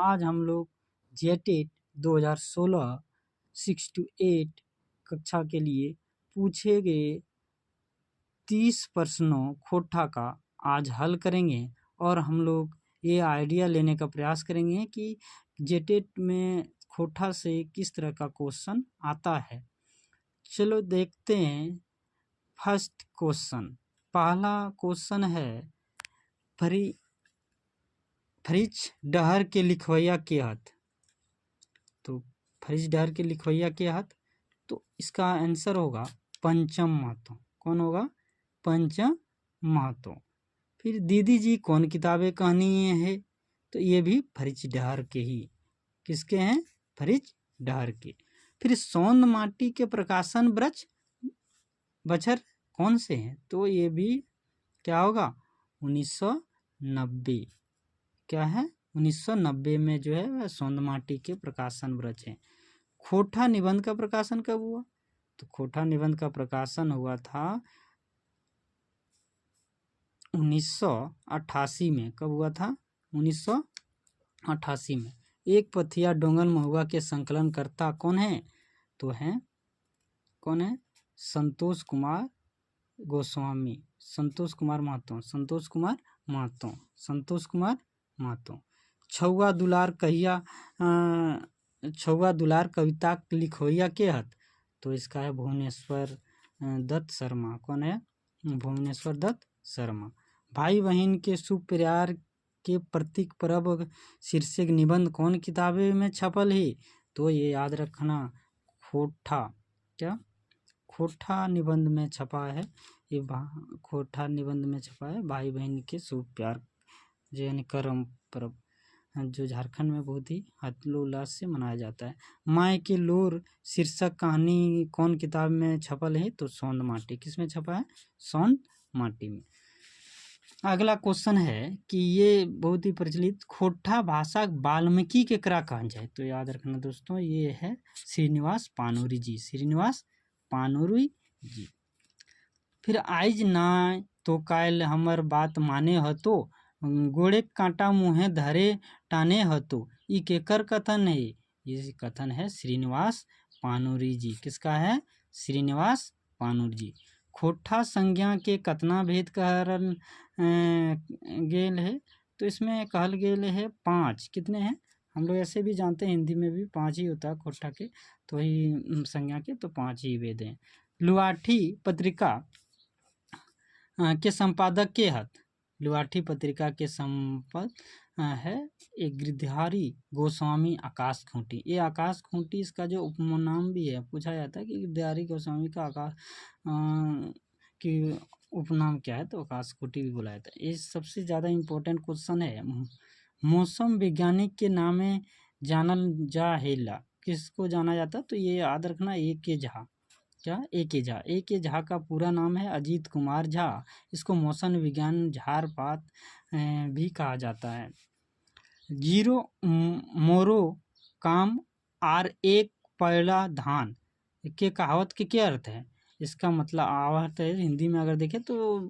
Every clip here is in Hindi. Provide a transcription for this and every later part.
आज हम लोग जेटेट 2016 6 to 8 कक्षा के लिए पूछे गए 30 प्रश्नों खोटा का आज हल करेंगे और हम लोग ये आइडिया लेने का प्रयास करेंगे कि जेटेट में खोटा से किस तरह का क्वेश्चन आता है। चलो देखते हैं। फर्स्ट क्वेश्चन, पहला क्वेश्चन है फरिज डहर के लिखवैया के हत। तो फरिज डहर के लिखवैया के हत, तो इसका आंसर होगा पंचम महतो। कौन होगा? पंचम महतो। फिर दीदी जी कौन किताबें कहानी है, तो ये भी फरिज डहर के ही। किसके हैं? फरिज डहर के। फिर सौंद माटी के प्रकाशन ब्रज बछर कौन से हैं, तो ये भी क्या होगा? 1990। क्या है? 1990 में जो है वह सौंद माटी के प्रकाशन ब्रज है। खोटा निबंध का प्रकाशन कब हुआ? तो खोटा निबंध का प्रकाशन हुआ था 1988 में। कब हुआ था? 1988 में। एक पथिया डोंगल महुआ के संकलनकर्ता कौन है? तो है कौन है? संतोष कुमार गोस्वामी, संतोष कुमार महतो, संतोष कुमार महतो, संतोष कुमार महतो। छौआ दुलार कविता लिखोइया के हत, तो इसका है भुवनेश्वर दत्त शर्मा। कौन है? भुवनेश्वर दत्त शर्मा। भाई बहन के शुभ प्यार के प्रतीक पर्व शीर्षक निबंध कौन किताबें में छपल है? तो ये याद रखना, खोटा। क्या? खोटा निबंध में छपा है। ये खोटा निबंध में छपा है। भाई बहन के शुभ प्यार जो यानी करम पर्व, जो झारखंड में बहुत ही हर्षोल्लास से मनाया जाता है। माय के लोर शीर्षक कहानी कौन किताब में छपल है? तो सौंद माटी। किस में छपा है? सौंद माटी में। अगला क्वेश्चन है कि ये बहुत ही प्रचलित खोटा भाषा वाल्मीकि के करा कहन जाए, तो याद रखना दोस्तों, ये है श्रीनिवास पानोरी जी। श्रीनिवास पानोरी जी। फिर आइज ना तो कायल हमर बात माने हतो, गोड़े कांटा मुँहे धरे टाने हतो, ई केकर कथन है? ये कथन है श्रीनिवास पानोरी जी। किसका है? श्रीनिवास पानोरी जी। खोटा संज्ञा के कतना भेद कहल गेल है, तो इसमें कहल गेल है 5। कितने हैं? हम लोग ऐसे भी जानते हैं, हिंदी में भी 5 ही होता है खोटा के, तो ही संज्ञा के तो 5 ही भेद हैं। लुआठी पत्रिका के संपादक के हत। लुआठी पत्रिका के संपादक है एक गिरधारी गोस्वामी आकाश खूंटी। ये आकाश खूंटी इसका जो उपनाम भी है, पूछा जाता है कि गिरधारी गोस्वामी का आकाश की उपनाम क्या है, तो आकाश खूंटी भी बुलाया जाता है। ये सबसे ज़्यादा इम्पोर्टेंट क्वेश्चन है। मौसम वैज्ञानिक के नामे जानल जा हेला, किसको जाना जाता? तो ये याद रखना, ए के झा। क्या? ए के झा। ए के झा का पूरा नाम है अजीत कुमार झा। इसको मौसम विज्ञान झारपात भी कहा जाता है। जीरो मोरो काम आर एक पैला धान के कहावत के क्या अर्थ है? इसका मतलब आवत है हिंदी में अगर देखें तो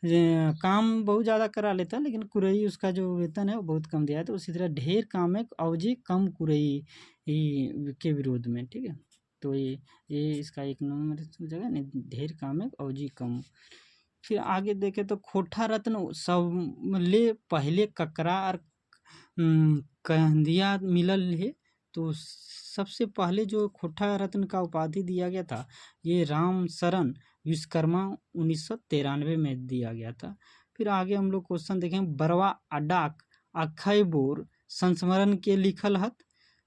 काम बहुत ज़्यादा करा लेता है, लेकिन कुरई उसका जो वेतन है वो बहुत कम दिया है। तो उसी तरह ढेर काम है अवजी कम कुरई के विरोध में। ठीक है, तो ये इसका एक नंबर जगह नहीं, ढेर काम है अवजी कम। फिर आगे देखें तो खोटा रत्न सबले पहले ककरा और कंदिया मिलल है, तो सबसे पहले जो खोटा रत्न का उपाधि दिया गया था, ये राम शरण विश्वकर्मा 1993 में दिया गया था। फिर आगे हम लोग क्वेश्चन देखें, बरवा अडाक अखय बोर संस्मरण के लिखल हत,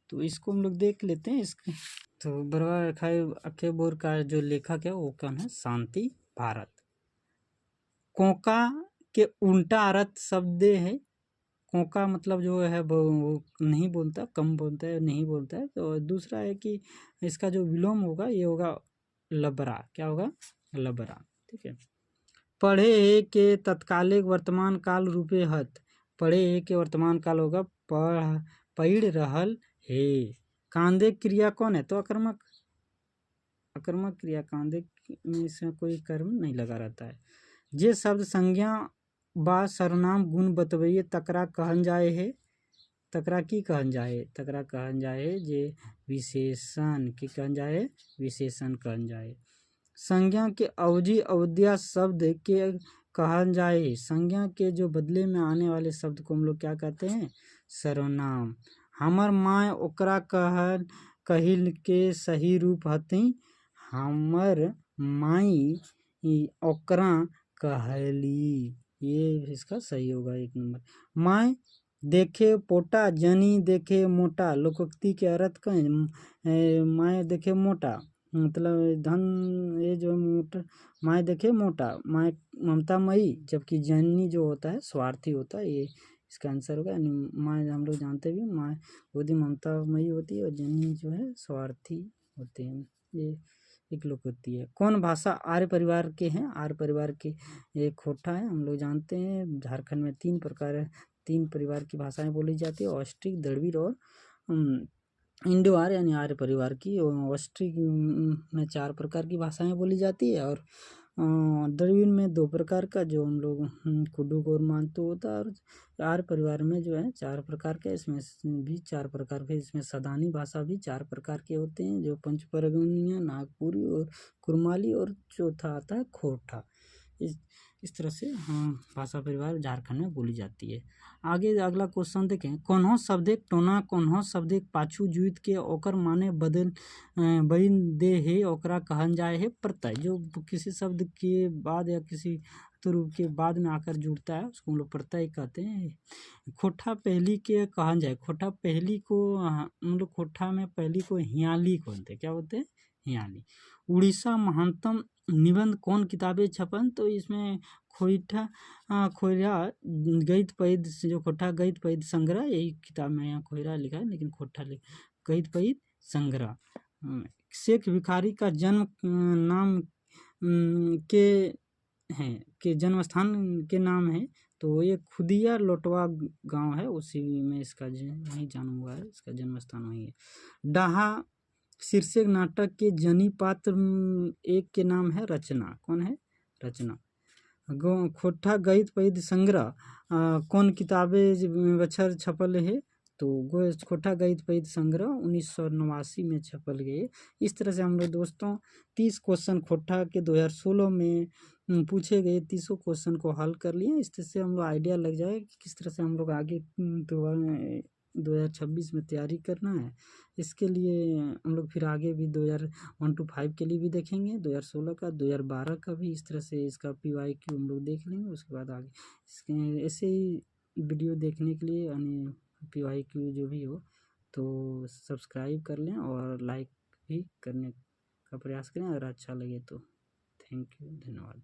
तो इसको हम लोग देख लेते हैं। इसके तो बरवा अखय बोर का जो लेखक है वो कौन है? शांति भारत। कोका के उल्टा अर्थ शब्द है। कोका मतलब जो है वो नहीं बोलता, कम बोलता है, नहीं बोलता है। तो दूसरा है कि इसका जो विलोम होगा ये होगा लबरा। क्या होगा? लबरा। ठीक है। पढ़े के तत्कालिक वर्तमान काल रूपे हत। पढ़े के वर्तमान काल होगा पढ़ रहल है। कांदे क्रिया कौन है? तो अकर्मक। अकर्मक क्रिया कांदे में इसमें कोई कर्म नहीं लगा रहता है। जे शब्द संज्ञा बा सर्वनाम गुण बतवइए तकरा कहन जाए है, तकरा की कहन जाए, तकरा कहन जाए जे विशेषण की कहन जाए, विशेषण कहन जाए। संज्ञा के अवधि अवधिया शब्द के कहन जाए, संज्ञा के जो बदले में आने वाले शब्द को हम लोग क्या कहते हैं, सर्वनाम। हमर माय ओकरा कहल कहिल के सही रूप हती, हमर माई ओकरा कहली, ये इसका सही होगा 1 नंबर। माय देखे पोटा जनी देखे मोटा, लोकोक्ति के अर्थ का माय देखे मोटा मतलब धन, ये जो मोटा माय देखे मोटा, माय ममतामयी, जबकि जनी जो होता है स्वार्थी होता है, ये इसका आंसर होगा। यानी माय हम लोग जानते भी माय खुद ही ममतामयी होती है और जनी जो है स्वार्थी होते हैं, ये एक लोकोक्ति है। कौन भाषा आर्य परिवार के हैं, आर्य परिवार के एक खोटा है, हम लोग जानते हैं झारखंड में 3 परिवार की भाषाएं बोली जाती है, ऑस्ट्रिक, द्रविड़ और इंडो आर्य यानी आर्य परिवार की। ऑस्ट्रिक में 4 प्रकार की भाषाएं बोली जाती है और द्रविड़ में 2 प्रकार का, जो हम लोग कुडुक और मानतो होता है। और आर्य परिवार में जो है 4 प्रकार के, इसमें भी 4 प्रकार के, इसमें सदानी भाषा भी 4 प्रकार के होते हैं, जो पंचपरगनिया, नागपुरी और कुरमाली, और चौथा आता है खोटा। इस तरह से भाषा परिवार झारखंड में बोली जाती है। आगे अगला क्वेश्चन देखें, कोन्हो शब्देक टोना कोन्हो शब्देक पाछू जुइत के ओकर माने बदल बइन दे है, ओकरा कहन जाए है प्रत्यय। जो किसी शब्द के बाद या किसी रूप के बाद में आकर जुड़ता है उसको हम लोग प्रत्यय कहते हैं। खोठा पहली के कहन जाए, खोठा पहली को हम लोग खोठा में पहली को हियाली बोलते हैं, क्या बोलते हैं, हियाली। उड़ीसा महानतम निबंध कौन किताबें छपन, तो इसमें खोइठा खोइरा गईत पैद, जो खोठा गईत पैद संग्रह, यही किताब में यहाँ खोइरा लिखा है लेकिन खोठा गईत पैद संग्रह। शेख भिखारी का जन्म नाम के हैं, के जन्म स्थान के नाम है, तो ये खुदिया लोटवा गांव है, उसी में इसका वहीं जन्म हुआ है, इसका जन्म स्थान वहीं है। डाहा शीर्षक नाटक के जनी पात्र एक के नाम है रचना, कौन है, रचना। खोठा गईत पैद संग्रह कौन किताबें बछर छपल है, तो खोठा गईत पैद संग्रह 1989 में छपल गए। इस तरह से हम लोग दोस्तों 30 क्वेश्चन खोठा के 2016 में पूछे गए 30 क्वेश्चन को हल कर लिए। इस तरह से हम लोग आइडिया लग जाए कि किस तरह से हम लोग आगे 2026 में तैयारी करना है। इसके लिए हम लोग फिर आगे भी 2001 to 5 के लिए भी देखेंगे, 2016 का, 2012 का भी, इस तरह से इसका PYQ हम लोग देख लेंगे। उसके बाद आगे इसके ऐसे ही वीडियो देखने के लिए यानी PYQ जो भी हो तो सब्सक्राइब कर लें और लाइक भी करने का प्रयास करें अगर अच्छा लगे तो। थैंक यू, धन्यवाद।